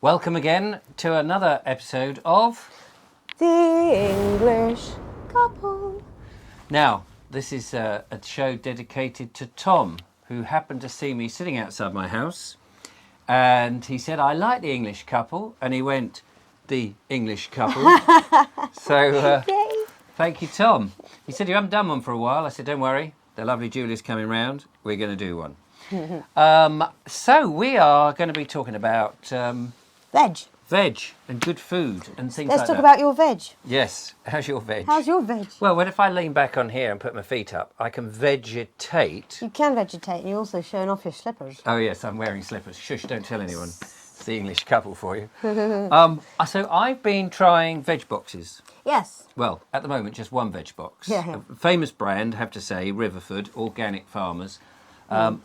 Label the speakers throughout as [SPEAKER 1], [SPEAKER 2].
[SPEAKER 1] Welcome again to another episode of
[SPEAKER 2] The English Couple.
[SPEAKER 1] Now, this is a show dedicated to Tom, who happened to see me sitting outside my house, and he said, "I like the English Couple," and he went, "The English Couple." So, thank you, Tom. He said, "You haven't done one for a while." I said, "Don't worry, the lovely Julia's coming round. We're going to do one." So we are going to be talking about
[SPEAKER 2] Veg
[SPEAKER 1] and good food and things
[SPEAKER 2] Let's
[SPEAKER 1] like
[SPEAKER 2] talk
[SPEAKER 1] that.
[SPEAKER 2] about your veg.
[SPEAKER 1] Yes. How's your veg?
[SPEAKER 2] How's your veg?
[SPEAKER 1] Well, if I lean back on here and put my feet up, I can vegetate.
[SPEAKER 2] You can vegetate and you're also showing off your slippers.
[SPEAKER 1] Oh, yes, I'm wearing slippers. Shush, don't tell anyone. It's the English Couple for you. So I've been trying veg boxes.
[SPEAKER 2] Yes.
[SPEAKER 1] Well, at the moment, just one veg box.
[SPEAKER 2] Yeah.
[SPEAKER 1] A famous brand, I have to say, Riverford, organic farmers.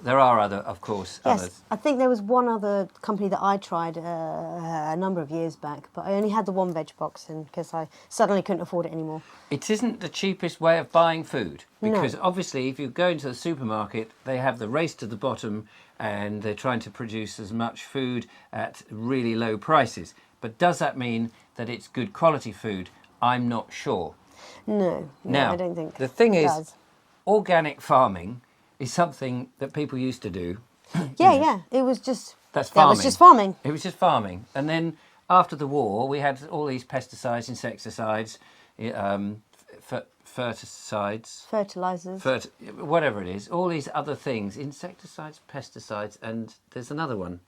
[SPEAKER 1] There are other, of course,
[SPEAKER 2] Yes,
[SPEAKER 1] others.
[SPEAKER 2] I think there was one other company that I tried a number of years back, but I only had the one veg box in because I suddenly couldn't afford it anymore.
[SPEAKER 1] It isn't the cheapest way of buying food
[SPEAKER 2] No.
[SPEAKER 1] because obviously if you go into the supermarket, they have the race to the bottom and they're trying to produce as much food at really low prices. But does that mean that it's good quality food? I'm not sure.
[SPEAKER 2] No,
[SPEAKER 1] Now,
[SPEAKER 2] I don't think
[SPEAKER 1] the thing
[SPEAKER 2] it
[SPEAKER 1] is,
[SPEAKER 2] does.
[SPEAKER 1] organic farming is something that people used to do.
[SPEAKER 2] Yeah, it was just
[SPEAKER 1] That's
[SPEAKER 2] that
[SPEAKER 1] farming.
[SPEAKER 2] was just farming.
[SPEAKER 1] It was just farming. And then after the war, we had all these pesticides, insecticides, fertilizers, whatever it is, all these other things, insecticides, pesticides, and there's another one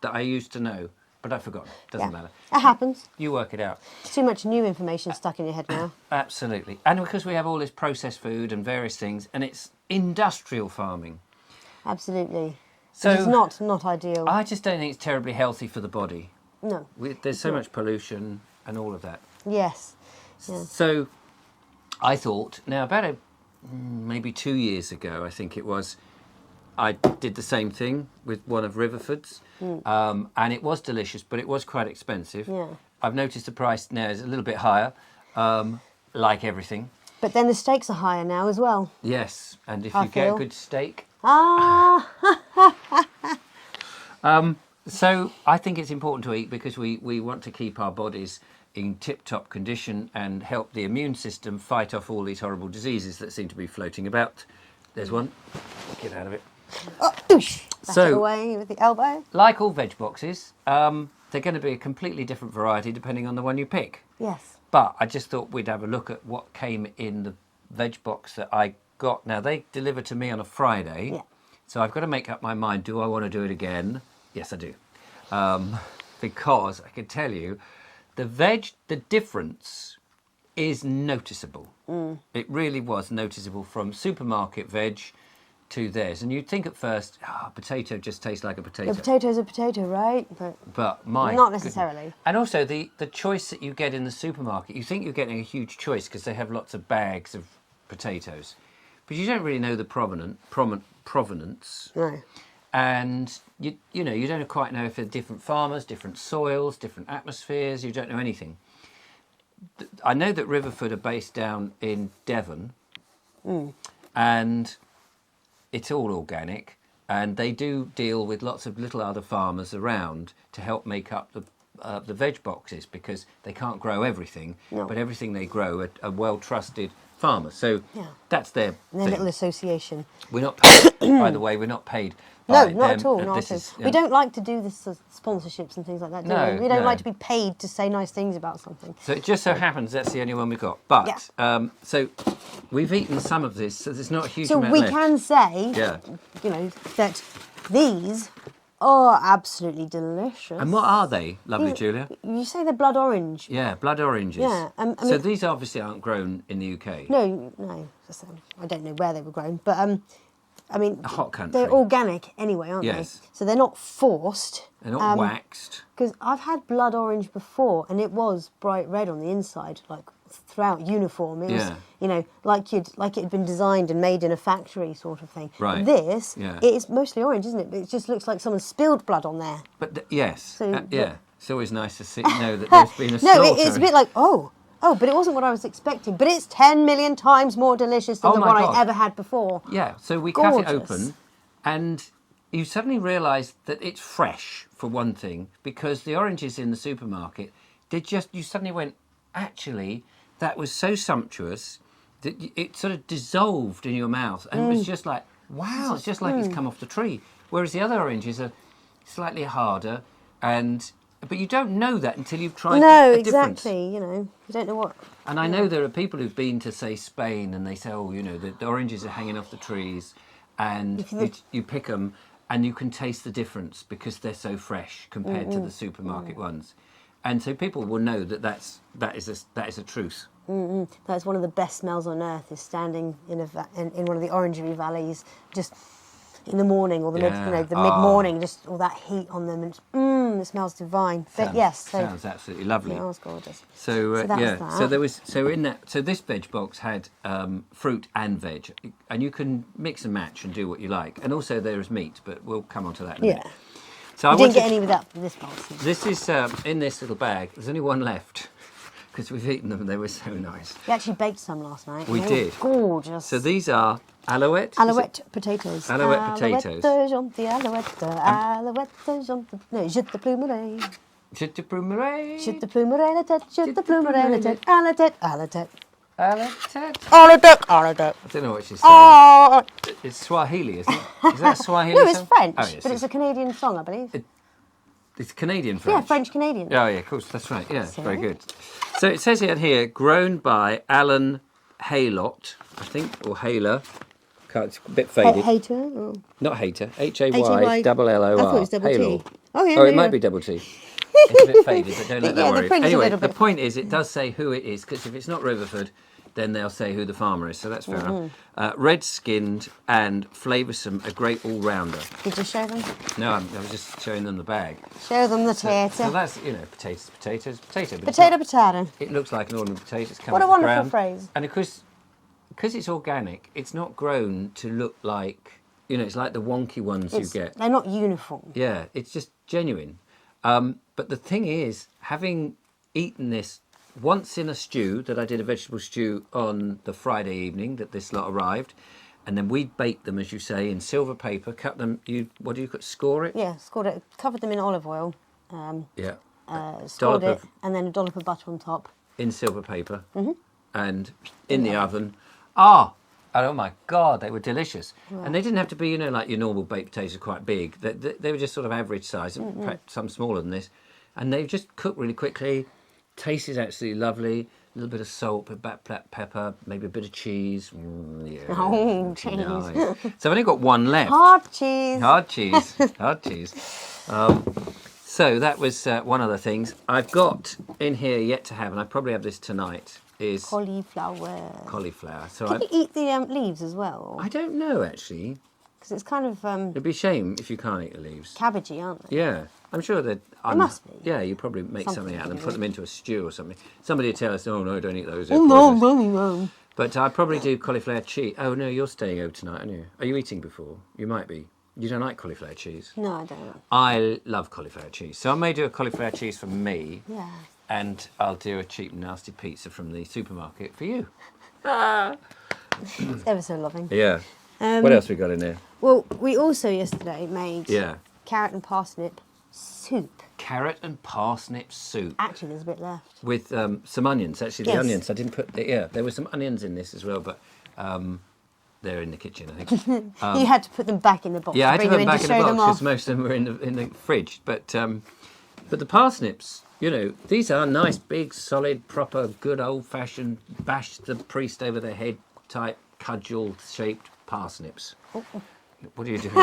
[SPEAKER 1] that I used to know, but I've forgotten. Doesn't matter.
[SPEAKER 2] It happens.
[SPEAKER 1] You work it out.
[SPEAKER 2] It's too much new information stuck in your head now.
[SPEAKER 1] Absolutely. And because we have all this processed food and various things, and it's industrial farming.
[SPEAKER 2] Absolutely.
[SPEAKER 1] So
[SPEAKER 2] It's not ideal.
[SPEAKER 1] I just don't think it's terribly healthy for the body.
[SPEAKER 2] No.
[SPEAKER 1] There's so much pollution and all of that.
[SPEAKER 2] Yes. Yeah.
[SPEAKER 1] So I thought, now about maybe 2 years ago, I think it was, I did the same thing with one of Riverford's, and it was delicious, but it was quite expensive.
[SPEAKER 2] Yeah.
[SPEAKER 1] I've noticed the price now is a little bit higher, like everything.
[SPEAKER 2] But then the stakes are higher now as well.
[SPEAKER 1] Yes, and if
[SPEAKER 2] I
[SPEAKER 1] you get a
[SPEAKER 2] feel.
[SPEAKER 1] good steak.
[SPEAKER 2] Ah.
[SPEAKER 1] So I think it's important to eat because we want to keep our bodies in tip-top condition and help the immune system fight off all these horrible diseases that seem to be floating about. There's one. Get out of it.
[SPEAKER 2] Oh, doosh. Back
[SPEAKER 1] So-
[SPEAKER 2] it away with the elbow.
[SPEAKER 1] Like all veg boxes, they're going to be a completely different variety depending on the one you pick.
[SPEAKER 2] Yes.
[SPEAKER 1] But I just thought we'd have a look at what came in the veg box that I got. Now, they deliver to me on a Friday.
[SPEAKER 2] Yeah.
[SPEAKER 1] So I've got to make up my mind. Do I want to do it again? Yes, I do. Because I can tell you, the difference is noticeable. It really was noticeable from supermarket veg to theirs. And you'd think at first, potato just tastes like a potato.
[SPEAKER 2] The potato's a potato, right?
[SPEAKER 1] But my
[SPEAKER 2] Not
[SPEAKER 1] goodness.
[SPEAKER 2] necessarily.
[SPEAKER 1] And also the choice that you get in the supermarket, you think you're getting a huge choice because they have lots of bags of potatoes. But you don't really know the provenance.
[SPEAKER 2] No.
[SPEAKER 1] And you don't quite know if they're different farmers, different soils, different atmospheres. You don't know anything. I know that Riverford are based down in Devon, and it's all organic, and they do deal with lots of little other farmers around to help make up the veg boxes because they can't grow everything, but everything they grow are well-trusted farmers. So that's their
[SPEAKER 2] Their
[SPEAKER 1] thing.
[SPEAKER 2] little association.
[SPEAKER 1] We're not paid, by the way, we're not paid
[SPEAKER 2] No,
[SPEAKER 1] by
[SPEAKER 2] not
[SPEAKER 1] them.
[SPEAKER 2] at all. Not
[SPEAKER 1] This
[SPEAKER 2] at all.
[SPEAKER 1] is,
[SPEAKER 2] We don't like to do this sponsorships and things like that, do
[SPEAKER 1] No,
[SPEAKER 2] we? We don't
[SPEAKER 1] no.
[SPEAKER 2] like to be paid to say nice things about something.
[SPEAKER 1] So it just so happens that's the only one we've got. But, so we've eaten some of this, so there's not a huge
[SPEAKER 2] So
[SPEAKER 1] amount
[SPEAKER 2] we
[SPEAKER 1] left.
[SPEAKER 2] can say, that these are absolutely delicious.
[SPEAKER 1] And what are they, lovely Julia?
[SPEAKER 2] You say they're blood orange.
[SPEAKER 1] Yeah, blood oranges.
[SPEAKER 2] Yeah, I
[SPEAKER 1] so
[SPEAKER 2] mean-
[SPEAKER 1] these obviously aren't grown in the UK.
[SPEAKER 2] No, I don't know where they were grown, but I mean,
[SPEAKER 1] A hot country.
[SPEAKER 2] they're organic anyway, aren't
[SPEAKER 1] Yes.
[SPEAKER 2] they? So they're not forced.
[SPEAKER 1] They're not waxed.
[SPEAKER 2] Because I've had blood orange before, and it was bright red on the inside, like throughout uniform. It was, like it had been designed and made in a factory sort of thing.
[SPEAKER 1] Right.
[SPEAKER 2] This,
[SPEAKER 1] Yeah.
[SPEAKER 2] it is mostly orange, isn't it? But it just looks like someone spilled blood on there.
[SPEAKER 1] But yes,
[SPEAKER 2] So
[SPEAKER 1] yeah. It's always nice to know that there's been a
[SPEAKER 2] No,
[SPEAKER 1] slaughter.
[SPEAKER 2] it's a bit like, oh, but it wasn't what I was expecting. But it's 10 million times more delicious than
[SPEAKER 1] Oh
[SPEAKER 2] the
[SPEAKER 1] my
[SPEAKER 2] one
[SPEAKER 1] God.
[SPEAKER 2] I ever had before.
[SPEAKER 1] Yeah, so we cut it
[SPEAKER 2] Gorgeous.
[SPEAKER 1] open, and you suddenly realise that it's fresh, for one thing, because the oranges in the supermarket, you suddenly went, actually, that was so sumptuous that it sort of dissolved in your mouth, and it was just like, wow, it's just like it's come off the tree. Whereas the other oranges are slightly harder, but you don't know that until you've tried a difference.
[SPEAKER 2] Exactly. You know, you don't know what.
[SPEAKER 1] And I know there are people who've been to, say, Spain, and they say, oh, you know, the oranges are hanging off the trees, and you pick them, and you can taste the difference because they're so fresh compared to the supermarket ones. And so people will know that is a truth.
[SPEAKER 2] That's one of the best smells on earth, is standing in one of the orangery valleys, just in the morning or the mid-morning, just all that heat on them, and it smells divine.
[SPEAKER 1] Sounds absolutely lovely.
[SPEAKER 2] It was gorgeous.
[SPEAKER 1] So
[SPEAKER 2] that.
[SPEAKER 1] So this veg box had fruit and veg, and you can mix and match and do what you like. And also there is meat, but we'll come on to that in a minute. So
[SPEAKER 2] I didn't get any without this box.
[SPEAKER 1] This is in this little bag. There's only one left because we've eaten them and they were so nice.
[SPEAKER 2] We actually baked some last night.
[SPEAKER 1] We did.
[SPEAKER 2] Gorgeous.
[SPEAKER 1] So these are alouette
[SPEAKER 2] potatoes.
[SPEAKER 1] Alouette potatoes.
[SPEAKER 2] No, je te plumerai.
[SPEAKER 1] Je te plumerai.
[SPEAKER 2] Je te plumerai la tête, je te plumerai la tête, à la tête, à la tête.
[SPEAKER 1] I don't know what she's saying. It's Swahili, isn't it? Is that a Swahili
[SPEAKER 2] No, it's
[SPEAKER 1] song?
[SPEAKER 2] French,
[SPEAKER 1] Oh, yes,
[SPEAKER 2] but it's a Canadian song, I believe.
[SPEAKER 1] It's Canadian French.
[SPEAKER 2] Yeah, French-Canadian.
[SPEAKER 1] Oh, yeah, of course, that's right. Yeah, very good. So it says here, grown by Alan Haylott, I think, or Hayler. It's a bit faded.
[SPEAKER 2] Hater? Or...
[SPEAKER 1] Not Hater. Hayllor.
[SPEAKER 2] I thought it was double T.
[SPEAKER 1] Oh,
[SPEAKER 2] yeah,
[SPEAKER 1] it might be double T. It's a bit faded, but don't let that worry. Anyway, the point is, it does say who it is, because if it's not Riverford, then they'll say who the farmer is, so that's fair enough. Red-skinned and flavoursome, a great all-rounder.
[SPEAKER 2] Did you show them?
[SPEAKER 1] No, I was just showing them the bag.
[SPEAKER 2] Show them the tater.
[SPEAKER 1] So that's, potatoes. Potato.
[SPEAKER 2] Potato.
[SPEAKER 1] It looks like an ordinary potato. It's
[SPEAKER 2] What a wonderful phrase.
[SPEAKER 1] And of course, because it's organic, it's not grown to look like, it's like the wonky ones you get.
[SPEAKER 2] They're not uniform.
[SPEAKER 1] Yeah, it's just genuine. But the thing is, having eaten this once in a stew, that I did a vegetable stew on the Friday evening that this lot arrived, and then we baked them, as you say, in silver paper, cut them, score it?
[SPEAKER 2] Yeah, scored it, covered them in olive oil. Scored it, and then a dollop of butter on top.
[SPEAKER 1] In silver paper, and in the oven. Oh my God, they were delicious. Wow. And they didn't have to be, like your normal baked potatoes, quite big. They were just sort of average size, and perhaps some smaller than this. And they just cooked really quickly. Tasted absolutely lovely. A little bit of salt, a bit of black pepper, maybe a bit of cheese. Yeah.
[SPEAKER 2] Oh, cheese.
[SPEAKER 1] Nice. So I've only got one left.
[SPEAKER 2] Hard cheese.
[SPEAKER 1] Hard cheese. So that was one of the things. I've got in here yet to have, and I probably have this tonight, is cauliflower. So
[SPEAKER 2] Can you eat the leaves as well?
[SPEAKER 1] I don't know, actually.
[SPEAKER 2] Because it's kind of...
[SPEAKER 1] It'd be a shame if you can't eat the leaves.
[SPEAKER 2] Cabbagey, aren't they?
[SPEAKER 1] Yeah. I'm sure that...
[SPEAKER 2] They must be.
[SPEAKER 1] Yeah, you probably make something out of them, put them into a stew or something. Somebody would tell us, oh, no, don't eat those.
[SPEAKER 2] Oh, no.
[SPEAKER 1] But I'd probably do cauliflower cheese. Oh, no, you're staying over tonight, aren't you? Are you eating before? You might be. You don't like cauliflower cheese?
[SPEAKER 2] No, I don't.
[SPEAKER 1] I love cauliflower cheese. So I may do a cauliflower cheese for me.
[SPEAKER 2] Yeah.
[SPEAKER 1] And I'll do a cheap, nasty pizza from the supermarket for you.
[SPEAKER 2] It's ever so loving.
[SPEAKER 1] Yeah. What else we got in there?
[SPEAKER 2] Well, we also yesterday made
[SPEAKER 1] Yeah.
[SPEAKER 2] carrot and parsnip soup.
[SPEAKER 1] Carrot and parsnip soup.
[SPEAKER 2] Actually, there's a bit left.
[SPEAKER 1] With some onions. Actually, the
[SPEAKER 2] Yes.
[SPEAKER 1] onions, I didn't put... there were some onions in this as well, but they're in the kitchen, I think.
[SPEAKER 2] You had to put them back in the box.
[SPEAKER 1] Yeah, I had to put them back in the box because
[SPEAKER 2] off.
[SPEAKER 1] most of them were in the fridge. But the parsnips, these are nice, big, solid, proper, good old-fashioned, bash the priest over the head type, cudgel-shaped parsnips.
[SPEAKER 2] Oh.
[SPEAKER 1] What are you doing?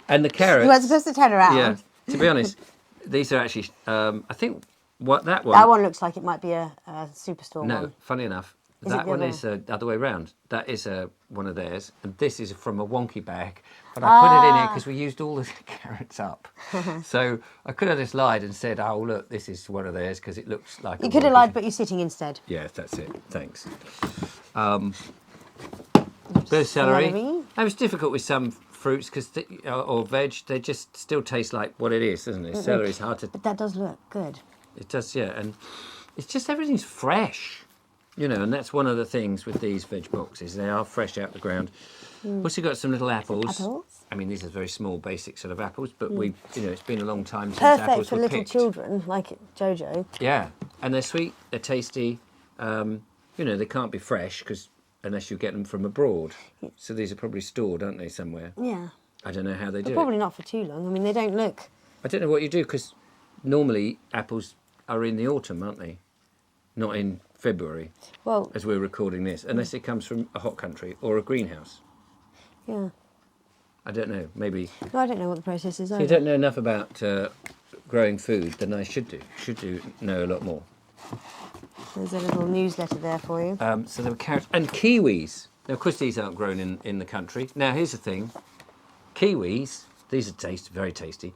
[SPEAKER 1] And the carrots...
[SPEAKER 2] You weren't supposed to turn around.
[SPEAKER 1] Yeah, to be honest, these are actually... I think that one...
[SPEAKER 2] That one looks like it might be a Superstore one.
[SPEAKER 1] No, funny enough, that one is the other way round. That is one of theirs, and this is from a wonky bag. But I put it in here because we used all the carrots up. So I could have just lied and said, oh, look, this is one of theirs because it looks like...
[SPEAKER 2] You could have lied, but you're sitting instead.
[SPEAKER 1] Yeah, that's it. Thanks. Bit of celery. It was difficult with some fruits or veg. They just still taste like what it is, doesn't it? Celery is hard to...
[SPEAKER 2] But that does look good.
[SPEAKER 1] It does, yeah. And it's just everything's fresh. You know, and that's one of the things with these veg boxes. They are fresh out the ground. Also got some little apples.
[SPEAKER 2] Apples?
[SPEAKER 1] I mean, these are very small, basic sort of apples, but it's been a long time since
[SPEAKER 2] Perfect
[SPEAKER 1] apples
[SPEAKER 2] for
[SPEAKER 1] were
[SPEAKER 2] little
[SPEAKER 1] picked.
[SPEAKER 2] children like Jojo.
[SPEAKER 1] Yeah, and they're sweet, they're tasty. They can't be fresh unless you get them from abroad. So these are probably stored, aren't they, somewhere?
[SPEAKER 2] Yeah.
[SPEAKER 1] I don't know how they do
[SPEAKER 2] Probably
[SPEAKER 1] it.
[SPEAKER 2] not for too long. I mean, they don't look.
[SPEAKER 1] I don't know what you do because normally apples are in the autumn, aren't they? Not in February,
[SPEAKER 2] Well,
[SPEAKER 1] as we're recording this, unless it comes from a hot country or a greenhouse.
[SPEAKER 2] yeah.
[SPEAKER 1] I don't know, maybe.
[SPEAKER 2] No, I don't know what the process is.
[SPEAKER 1] So you
[SPEAKER 2] Either.
[SPEAKER 1] don't know enough about growing food than I should do. Know a lot more.
[SPEAKER 2] There's a little newsletter there for you.
[SPEAKER 1] So there were carrots and kiwis. Now, of course, these aren't grown in the country. Now, here's the thing. Kiwis, these are very tasty.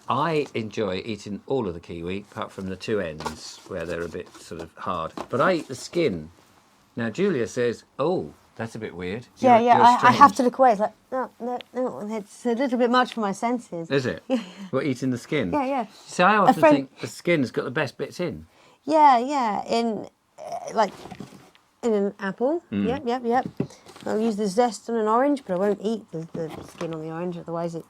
[SPEAKER 1] I enjoy eating all of the kiwi, apart from the two ends, where they're a bit sort of hard. But I eat the skin. Now, Julia says, oh, that's a bit weird.
[SPEAKER 2] Yeah,
[SPEAKER 1] You're
[SPEAKER 2] I have
[SPEAKER 1] strange."
[SPEAKER 2] to look away. It's like, no, it's a little bit much for my senses.
[SPEAKER 1] Is it? We're eating the skin?
[SPEAKER 2] Yeah, yeah.
[SPEAKER 1] See, I often
[SPEAKER 2] friend-
[SPEAKER 1] think the skin's got the best bits in.
[SPEAKER 2] Yeah. In an apple. Yep. I'll use the zest on an orange, but I won't eat the skin on the orange, otherwise it.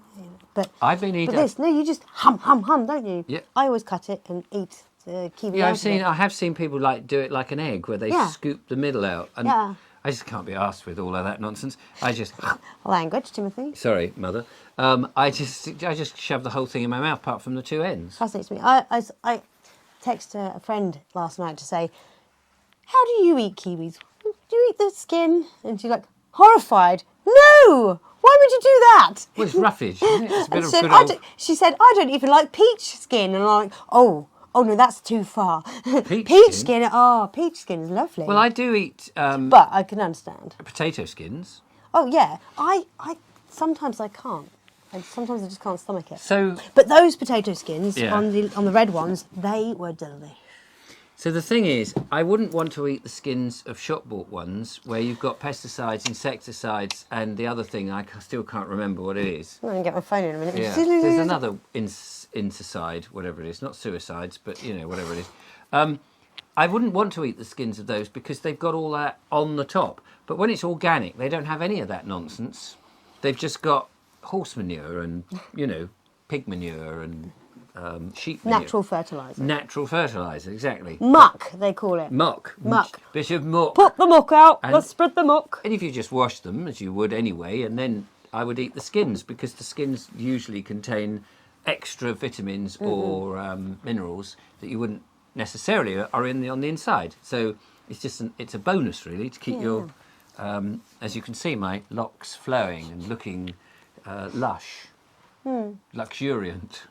[SPEAKER 2] But
[SPEAKER 1] I've been eating.
[SPEAKER 2] But this, no, you just hum, don't you?
[SPEAKER 1] Yeah.
[SPEAKER 2] I always cut it and eat the kiwi.
[SPEAKER 1] Yeah,
[SPEAKER 2] out of it.
[SPEAKER 1] I have seen people do it like an egg, where they
[SPEAKER 2] Yeah.
[SPEAKER 1] scoop the middle out. And
[SPEAKER 2] Yeah.
[SPEAKER 1] I just can't be arsed with all of that nonsense.
[SPEAKER 2] Language, Timothy.
[SPEAKER 1] Sorry, mother. I just shove the whole thing in my mouth, apart from the two ends.
[SPEAKER 2] Fascinates me. I texted a friend last night to say, how do you eat kiwis? Do you eat the skin? And she's like, horrified. No! Why would you do that?
[SPEAKER 1] Well, it's roughage, isn't it? It's a bit
[SPEAKER 2] And
[SPEAKER 1] of
[SPEAKER 2] said,
[SPEAKER 1] good old
[SPEAKER 2] she said, I don't even like peach skin. And I'm like, oh no, that's too far.
[SPEAKER 1] Peach
[SPEAKER 2] Peach
[SPEAKER 1] skin?
[SPEAKER 2] skin, peach skin is lovely.
[SPEAKER 1] Well, I do eat
[SPEAKER 2] But I can understand.
[SPEAKER 1] potato skins.
[SPEAKER 2] Oh yeah, I sometimes I can't. And sometimes I just can't stomach it.
[SPEAKER 1] So,
[SPEAKER 2] But those potato skins
[SPEAKER 1] Yeah.
[SPEAKER 2] on the red ones, they were delicious.
[SPEAKER 1] so the thing is, I wouldn't want to eat the skins of shop-bought ones where you've got pesticides, insecticides, and the other thing still can't remember what it is.
[SPEAKER 2] I'm going to get my phone in a minute.
[SPEAKER 1] Yeah, there's another insecticide, whatever it is, not suicides, but whatever it is. I wouldn't want to eat the skins of those because they've got all that on the top. But when it's organic, they don't have any of that nonsense. They've just got horse manure and pig manure and sheep manure.
[SPEAKER 2] Natural fertiliser.
[SPEAKER 1] Natural fertiliser, exactly.
[SPEAKER 2] Muck, they call it.
[SPEAKER 1] Muck.
[SPEAKER 2] Muck.
[SPEAKER 1] Bit of muck.
[SPEAKER 2] Put the muck out.
[SPEAKER 1] And-
[SPEAKER 2] Let's spread the muck.
[SPEAKER 1] And if you just wash them, as you would anyway, and then I would eat the skins because the skins usually contain extra vitamins or minerals that you wouldn't necessarily are on the inside. So it's just it's a bonus really to keep your, as you can see, my locks flowing and looking lush, luxuriant.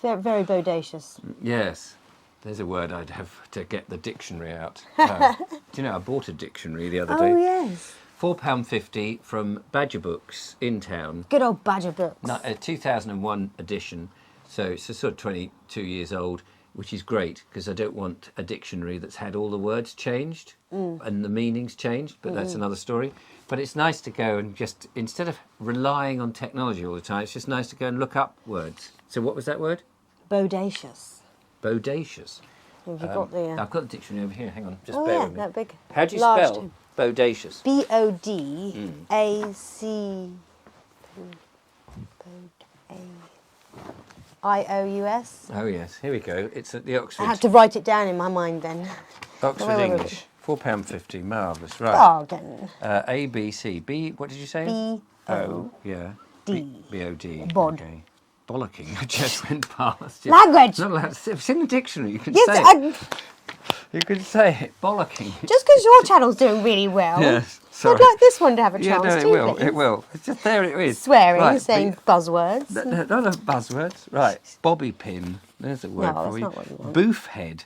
[SPEAKER 2] Very, very bodacious.
[SPEAKER 1] Yes. There's a word I'd have to get the dictionary out. Do you know, I bought a dictionary the other day.
[SPEAKER 2] Oh yes.
[SPEAKER 1] £4.50 from Badger Books in town.
[SPEAKER 2] Good old Badger Books.
[SPEAKER 1] A 2001 edition, so it's a sort of 22 years old, which is great because I don't want a dictionary that's had all the words changed and the meanings changed, but that's another story. But it's nice to go and just, instead of relying on technology all the time, it's just nice to go and look up words. So what was that word?
[SPEAKER 2] Bodacious.
[SPEAKER 1] Bodacious.
[SPEAKER 2] Have you got the?
[SPEAKER 1] I've got the dictionary over here, hang on, just
[SPEAKER 2] Oh
[SPEAKER 1] bear
[SPEAKER 2] yeah,
[SPEAKER 1] with me.
[SPEAKER 2] that big.
[SPEAKER 1] How do you
[SPEAKER 2] large
[SPEAKER 1] spell
[SPEAKER 2] tome.
[SPEAKER 1] bodacious?
[SPEAKER 2] BODACIOUS.
[SPEAKER 1] Oh yes, here we go. It's at the Oxford.
[SPEAKER 2] I had to write it down in my mind then.
[SPEAKER 1] Oxford
[SPEAKER 2] Wait.
[SPEAKER 1] English. £4.50, marvellous. Right.
[SPEAKER 2] Bargain.
[SPEAKER 1] A, B, C. B, what did you say?
[SPEAKER 2] B-O.
[SPEAKER 1] Yeah.
[SPEAKER 2] D.
[SPEAKER 1] B-O-D.
[SPEAKER 2] Bod.
[SPEAKER 1] Okay. Bollocking. I just went past.
[SPEAKER 2] Language.
[SPEAKER 1] Not allowed to say. It's in the dictionary. You can
[SPEAKER 2] Yes,
[SPEAKER 1] say it. You can say it. Bollocking.
[SPEAKER 2] just because your channel's doing really well,
[SPEAKER 1] Yes.
[SPEAKER 2] I'd
[SPEAKER 1] Sorry.
[SPEAKER 2] like this one to have a
[SPEAKER 1] Yeah,
[SPEAKER 2] chance
[SPEAKER 1] no, it
[SPEAKER 2] too,
[SPEAKER 1] will.
[SPEAKER 2] please.
[SPEAKER 1] It will. It's just there. It is.
[SPEAKER 2] Swearing,
[SPEAKER 1] Right,
[SPEAKER 2] saying buzzwords.
[SPEAKER 1] No, no buzzwords. Right. Bobby pin. There's a word
[SPEAKER 2] No,
[SPEAKER 1] for
[SPEAKER 2] that's
[SPEAKER 1] you.
[SPEAKER 2] not what you want.
[SPEAKER 1] Boof head.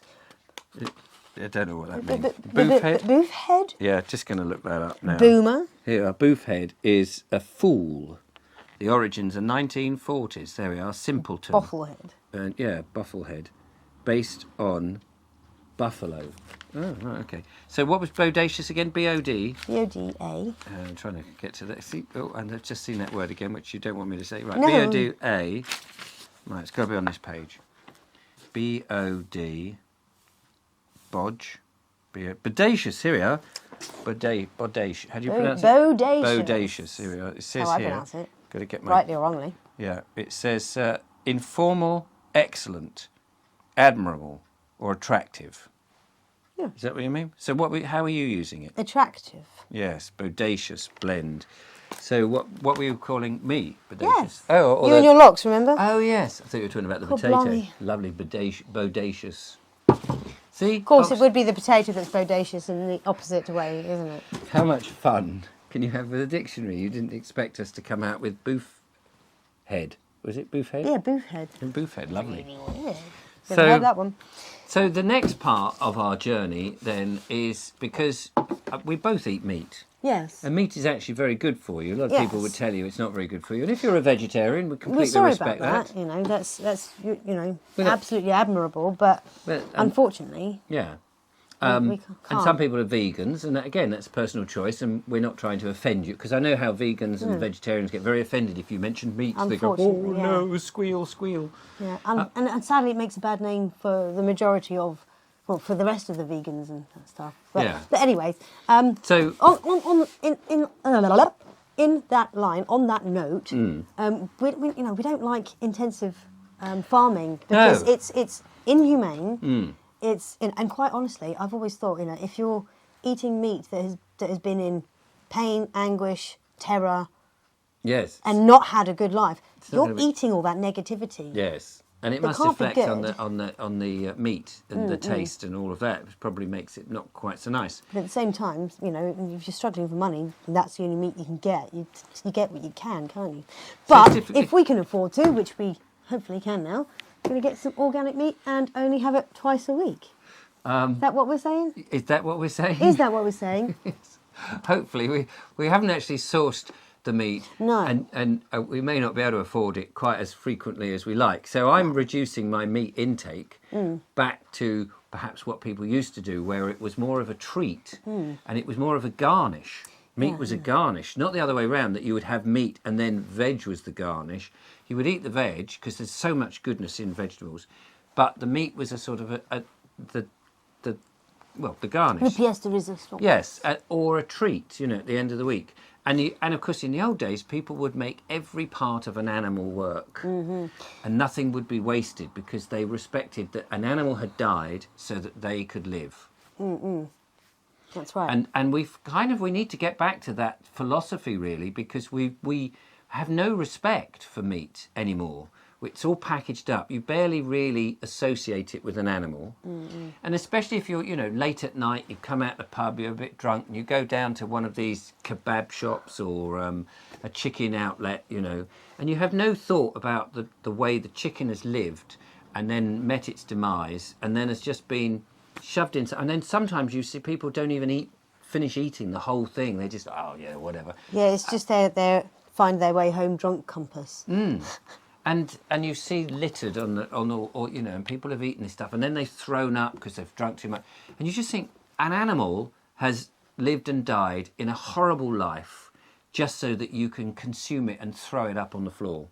[SPEAKER 1] I don't know what that means. Boof
[SPEAKER 2] Boof
[SPEAKER 1] head.
[SPEAKER 2] Boof head.
[SPEAKER 1] Yeah, just going to look that up now.
[SPEAKER 2] Boomer.
[SPEAKER 1] Here, a boofhead is a fool. The origins are 1940s. There we are, simpleton.
[SPEAKER 2] Bottlehead.
[SPEAKER 1] Yeah, bufflehead, based on buffalo. Oh, right, okay. So what was bodacious again? B-O-D.
[SPEAKER 2] B-O-D-A.
[SPEAKER 1] I'm trying to get to that. See, oh, and I've just seen that word again, which you don't want me to say. Right,
[SPEAKER 2] No.
[SPEAKER 1] B-O-D-A. Right, it's got to be on this page. B-O-D. Bodge. Bodacious, here we are. Bodacious. How do you pronounce it?
[SPEAKER 2] Bodacious.
[SPEAKER 1] Bodacious, here we are. It says
[SPEAKER 2] How I
[SPEAKER 1] here.
[SPEAKER 2] pronounce it.
[SPEAKER 1] Got to get my...
[SPEAKER 2] Rightly or wrongly.
[SPEAKER 1] Yeah, it says informal, excellent, admirable, or attractive.
[SPEAKER 2] Yeah.
[SPEAKER 1] Is that what you mean? So how are you using it?
[SPEAKER 2] Attractive.
[SPEAKER 1] Yes, bodacious blend. So what were you calling me? Bodacious?
[SPEAKER 2] Yes.
[SPEAKER 1] Oh, or
[SPEAKER 2] You and your locks, remember?
[SPEAKER 1] Oh, yes. I thought you were talking about the
[SPEAKER 2] Oh,
[SPEAKER 1] potato.
[SPEAKER 2] blimey.
[SPEAKER 1] Lovely bodacious. See?
[SPEAKER 2] Of course, it would be the potato that's bodacious in the opposite way, isn't it?
[SPEAKER 1] How much fun can you have with a dictionary? You didn't expect us to come out with boof head. Was it boof head?
[SPEAKER 2] Yeah, boof head.
[SPEAKER 1] Boof head, lovely.
[SPEAKER 2] Yeah.
[SPEAKER 1] So-
[SPEAKER 2] Never heard that one.
[SPEAKER 1] So the next part of our journey then is because we both eat meat.
[SPEAKER 2] Yes.
[SPEAKER 1] And meat is actually very good for you. A lot of people
[SPEAKER 2] Yes.
[SPEAKER 1] would tell you it's not very good for you. And if you're a vegetarian, we
[SPEAKER 2] We're
[SPEAKER 1] completely
[SPEAKER 2] sorry
[SPEAKER 1] respect
[SPEAKER 2] about
[SPEAKER 1] that.
[SPEAKER 2] that. You know, that's you know
[SPEAKER 1] Well, that-
[SPEAKER 2] absolutely admirable, but
[SPEAKER 1] But,
[SPEAKER 2] unfortunately,
[SPEAKER 1] yeah.
[SPEAKER 2] we
[SPEAKER 1] And
[SPEAKER 2] can't.
[SPEAKER 1] some people are vegans, and that, again, that's a personal choice, and we're not trying to offend you, because I know how vegans and vegetarians get very offended if you mention meat. They go, oh
[SPEAKER 2] Unfortunately, yeah.
[SPEAKER 1] no, squeal, squeal.
[SPEAKER 2] yeah, and sadly, it makes a bad name for the majority of, well, for the rest of the vegans and stuff. But,
[SPEAKER 1] Yeah.
[SPEAKER 2] But anyways,
[SPEAKER 1] So,
[SPEAKER 2] in that line, on that note, we don't like intensive farming because
[SPEAKER 1] No.
[SPEAKER 2] it's inhumane. And quite honestly, I've always thought, if you're eating meat that has been in pain, anguish, terror,
[SPEAKER 1] yes.
[SPEAKER 2] and not had a good life,
[SPEAKER 1] not
[SPEAKER 2] you're
[SPEAKER 1] gonna be-
[SPEAKER 2] eating all that negativity.
[SPEAKER 1] Yes, and it
[SPEAKER 2] They
[SPEAKER 1] must
[SPEAKER 2] can't be
[SPEAKER 1] reflect on
[SPEAKER 2] good.
[SPEAKER 1] the meat and the taste and all of that, which probably makes it not quite so nice.
[SPEAKER 2] But at the same time, if you're struggling for money, that's the only meat you can get. You get what you can, can't you?
[SPEAKER 1] So
[SPEAKER 2] But
[SPEAKER 1] it's difficult-
[SPEAKER 2] if we can afford to, which we hopefully can now, we're going to get some organic meat and only have it twice a week. Is that what we're saying?
[SPEAKER 1] Is that what we're saying?
[SPEAKER 2] Is that what we're saying?
[SPEAKER 1] Hopefully, we haven't actually sourced the meat,
[SPEAKER 2] No.
[SPEAKER 1] and we may not be able to afford it quite as frequently as we like. So I'm reducing my meat intake back to perhaps what people used to do, where it was more of a treat and it was more of a garnish. Meat was a garnish, not the other way around, that you would have meat and then veg was the garnish. You would eat the veg because there's so much goodness in vegetables, but the meat was a sort of the garnish.
[SPEAKER 2] The pièce de résistance.
[SPEAKER 1] Yes, or a treat, at the end of the week. And of course, in the old days, people would make every part of an animal work, and nothing would be wasted because they respected that an animal had died so that they could live.
[SPEAKER 2] That's right.
[SPEAKER 1] And we need to get back to that philosophy really, because we have no respect for meat anymore. It's all packaged up. You barely really associate it with an animal. And especially if you're, late at night, you come out the pub, you're a bit drunk, and you go down to one of these kebab shops or a chicken outlet, and you have no thought about the way the chicken has lived and then met its demise and then has just been shoved into. And then sometimes you see people don't even finish eating the whole thing. They just, oh yeah, whatever.
[SPEAKER 2] Yeah, it's just their find their way home drunk compass.
[SPEAKER 1] And you see littered on all, and people have eaten this stuff, and then they've thrown up because they've drunk too much. And you just think an animal has lived and died in a horrible life just so that you can consume it and throw it up on the floor.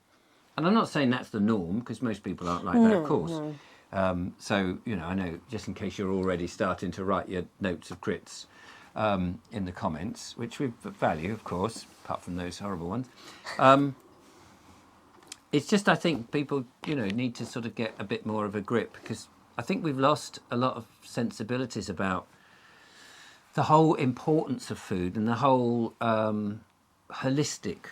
[SPEAKER 1] And I'm not saying that's the norm, because most people aren't like that, of course. No. So, I know, just in case you're already starting to write your notes of crits in the comments, which we value, of course, apart from those horrible ones. It's just, I think people, need to sort of get a bit more of a grip, because I think we've lost a lot of sensibilities about the whole importance of food and the whole holistic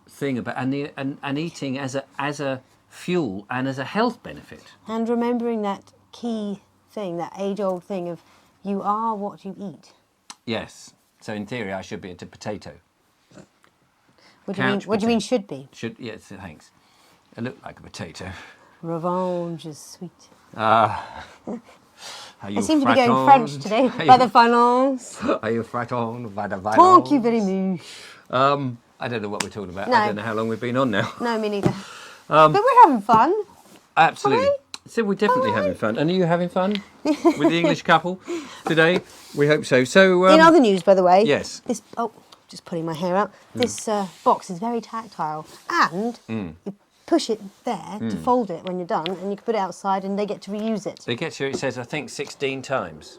[SPEAKER 1] thing about and eating as a fuel and as a health benefit.
[SPEAKER 2] And remembering that key thing, that age-old thing of you are what you eat.
[SPEAKER 1] Yes. So in theory, I should be a potato.
[SPEAKER 2] What do you mean? What do you mean should be?
[SPEAKER 1] Yes, thanks. I look like a potato.
[SPEAKER 2] Revenge is sweet.
[SPEAKER 1] I
[SPEAKER 2] I seem to be going French today. By the finance.
[SPEAKER 1] Are you fraton by the violence?
[SPEAKER 2] Thank you very much.
[SPEAKER 1] I don't know what we're talking about.
[SPEAKER 2] No.
[SPEAKER 1] I don't know how long we've been on now.
[SPEAKER 2] No, me neither. But we're having fun.
[SPEAKER 1] Absolutely.
[SPEAKER 2] Are
[SPEAKER 1] So we're definitely having fun. And are you having fun with the English couple today? We hope so. So
[SPEAKER 2] In other news, by the way.
[SPEAKER 1] yes.
[SPEAKER 2] This just pulling my hair out. This box is very tactile, and you push it there to fold it when you're done, and you can put it outside, and they get to reuse it.
[SPEAKER 1] They get to, it says, I think 16 times.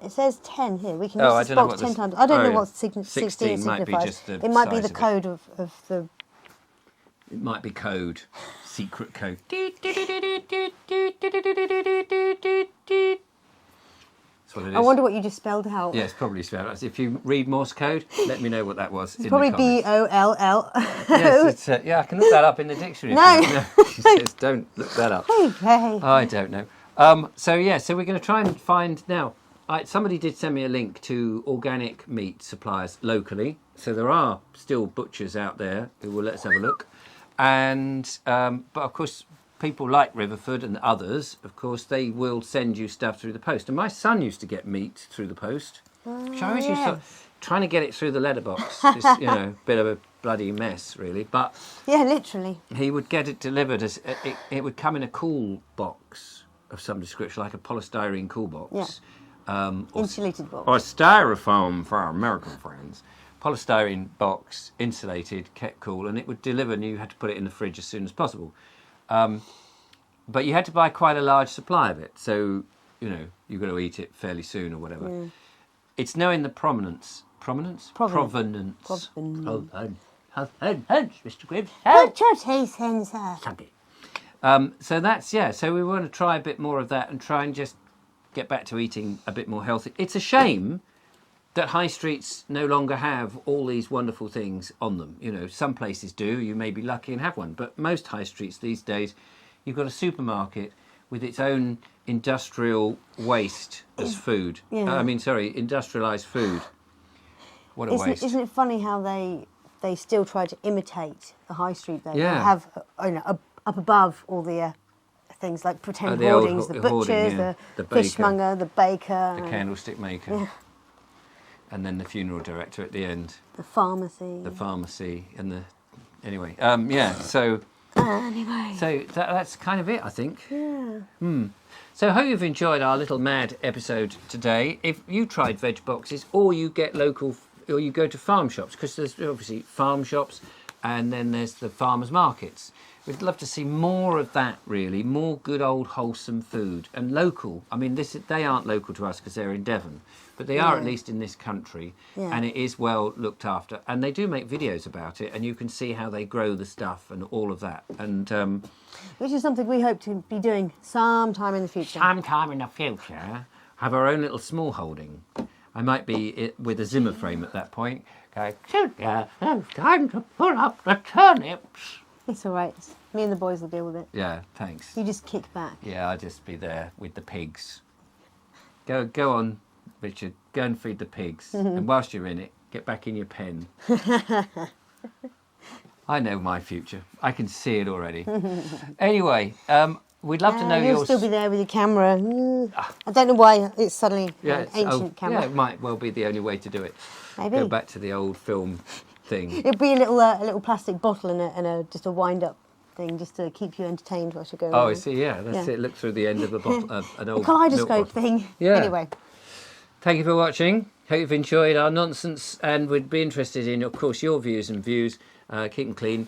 [SPEAKER 2] It says 10 here. We can
[SPEAKER 1] Oh, I
[SPEAKER 2] use this
[SPEAKER 1] don't know
[SPEAKER 2] box
[SPEAKER 1] what
[SPEAKER 2] 10
[SPEAKER 1] this-
[SPEAKER 2] times. I don't
[SPEAKER 1] oh,
[SPEAKER 2] know
[SPEAKER 1] yeah.
[SPEAKER 2] what
[SPEAKER 1] 16
[SPEAKER 2] 16
[SPEAKER 1] might be
[SPEAKER 2] signifies.
[SPEAKER 1] just the
[SPEAKER 2] It might be
[SPEAKER 1] size
[SPEAKER 2] the
[SPEAKER 1] of it.
[SPEAKER 2] code of the...
[SPEAKER 1] It might be code, secret code. That's what it is.
[SPEAKER 2] I wonder what you just spelled out.
[SPEAKER 1] Yeah, it's probably spelled out. If you read Morse code, let me know what that was.
[SPEAKER 2] It's
[SPEAKER 1] in
[SPEAKER 2] probably
[SPEAKER 1] the comments.
[SPEAKER 2] B-O-L-L.
[SPEAKER 1] Yes, it's, yeah, I can look that up in the dictionary.
[SPEAKER 2] No.
[SPEAKER 1] She says, don't look that up.
[SPEAKER 2] Okay.
[SPEAKER 1] I don't know. So we're going to try and find now. Somebody did send me a link to organic meat suppliers locally. So there are still butchers out there who will let us have a look. And but of course, people like Riverford and others, of course, they will send you stuff through the post. And my son used to get meat through the post. Which I always used to, trying to get it through the letterbox. Just, bit of a bloody mess, really. But
[SPEAKER 2] Yeah, literally.
[SPEAKER 1] he would get it delivered as it would come in a cool box of some description, like a polystyrene cool box.
[SPEAKER 2] Yeah. Insulated box.
[SPEAKER 1] Or a styrofoam for our American friends. Polystyrene box, insulated, kept cool, and it would deliver, and you had to put it in the fridge as soon as possible. But you had to buy quite a large supply of it, so you've got to eat it fairly soon or whatever.
[SPEAKER 2] Mm.
[SPEAKER 1] It's knowing the provenance,
[SPEAKER 2] Provenance.
[SPEAKER 1] Mr. Gribbs.
[SPEAKER 2] Put your teeth in, sir.
[SPEAKER 1] So that's So we want to try a bit more of that and try and just get back to eating a bit more healthy. It's a shame that high streets no longer have all these wonderful things on them. Some places do. You may be lucky and have one, but most high streets these days, you've got a supermarket with its own industrial waste as food.
[SPEAKER 2] Yeah.
[SPEAKER 1] Industrialised food. What a waste.
[SPEAKER 2] Isn't it funny how they still try to imitate the high street though?
[SPEAKER 1] Yeah.
[SPEAKER 2] They have up above all the things like pretend
[SPEAKER 1] the old
[SPEAKER 2] hoardings, the
[SPEAKER 1] hoarding,
[SPEAKER 2] butchers,
[SPEAKER 1] yeah. The
[SPEAKER 2] the
[SPEAKER 1] baker.
[SPEAKER 2] fishmonger, the baker,
[SPEAKER 1] The candlestick maker.
[SPEAKER 2] Yeah.
[SPEAKER 1] And then the funeral director at the end.
[SPEAKER 2] the pharmacy.
[SPEAKER 1] The pharmacy and the... Anyway,
[SPEAKER 2] Anyway.
[SPEAKER 1] So that's kind of it, I think.
[SPEAKER 2] Yeah.
[SPEAKER 1] So I hope you've enjoyed our little mad episode today. If you tried veg boxes, or you get local, or you go to farm shops, because there's obviously farm shops, and then there's the farmers markets. We'd love to see more of that, really, more good old wholesome food and local. They aren't local to us because they're in Devon, but they are at least in this country, and it is well looked after. And they do make videos about it, and you can see how they grow the stuff and all of that. And
[SPEAKER 2] Which is something we hope to be doing sometime in the future.
[SPEAKER 1] sometime in the future, have our own little small holding. I might be with a Zimmer frame at that point. Going, Sugar, it's time to pull up the turnips.
[SPEAKER 2] It's all right. Me and the boys will deal with it.
[SPEAKER 1] Yeah, thanks.
[SPEAKER 2] You just kick back.
[SPEAKER 1] Yeah, I'll just be there with the pigs. Go on, Richard. Go and feed the pigs. And whilst you're in it, get back in your pen. I know my future. I can see it already. Anyway, we'd love to know
[SPEAKER 2] You'll
[SPEAKER 1] your...
[SPEAKER 2] still be there with your camera. I don't know why it's suddenly an
[SPEAKER 1] it's-
[SPEAKER 2] ancient camera.
[SPEAKER 1] Yeah, it might well be the only way to do it.
[SPEAKER 2] Maybe.
[SPEAKER 1] Go back to the old film thing.
[SPEAKER 2] It'd be a little plastic bottle and just a wind-up thing, just to keep you entertained whilst you go.
[SPEAKER 1] Oh, I
[SPEAKER 2] around.
[SPEAKER 1] see, yeah. That's
[SPEAKER 2] Yeah.
[SPEAKER 1] it. Look through the end of a bottle, an
[SPEAKER 2] A
[SPEAKER 1] old
[SPEAKER 2] kaleidoscope
[SPEAKER 1] milk bottle.
[SPEAKER 2] thing.
[SPEAKER 1] Yeah.
[SPEAKER 2] Anyway,
[SPEAKER 1] Thank you for watching. Hope you've enjoyed our nonsense, and we'd be interested in, of course, your views and views. Keep them clean.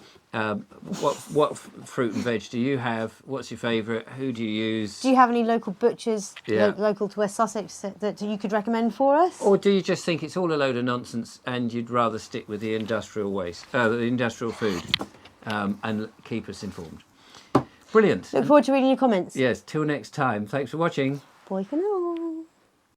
[SPEAKER 1] What fruit and veg do you have? What's your favourite? Who do you use?
[SPEAKER 2] do you have any local butchers
[SPEAKER 1] Yeah.
[SPEAKER 2] local to West Sussex that you could recommend for us?
[SPEAKER 1] Or do you just think it's all a load of nonsense and you'd rather stick with the industrial waste, the industrial food, and keep us informed? Brilliant.
[SPEAKER 2] Look forward to reading your comments.
[SPEAKER 1] Yes, till next time. Thanks for watching.
[SPEAKER 2] Bye for now.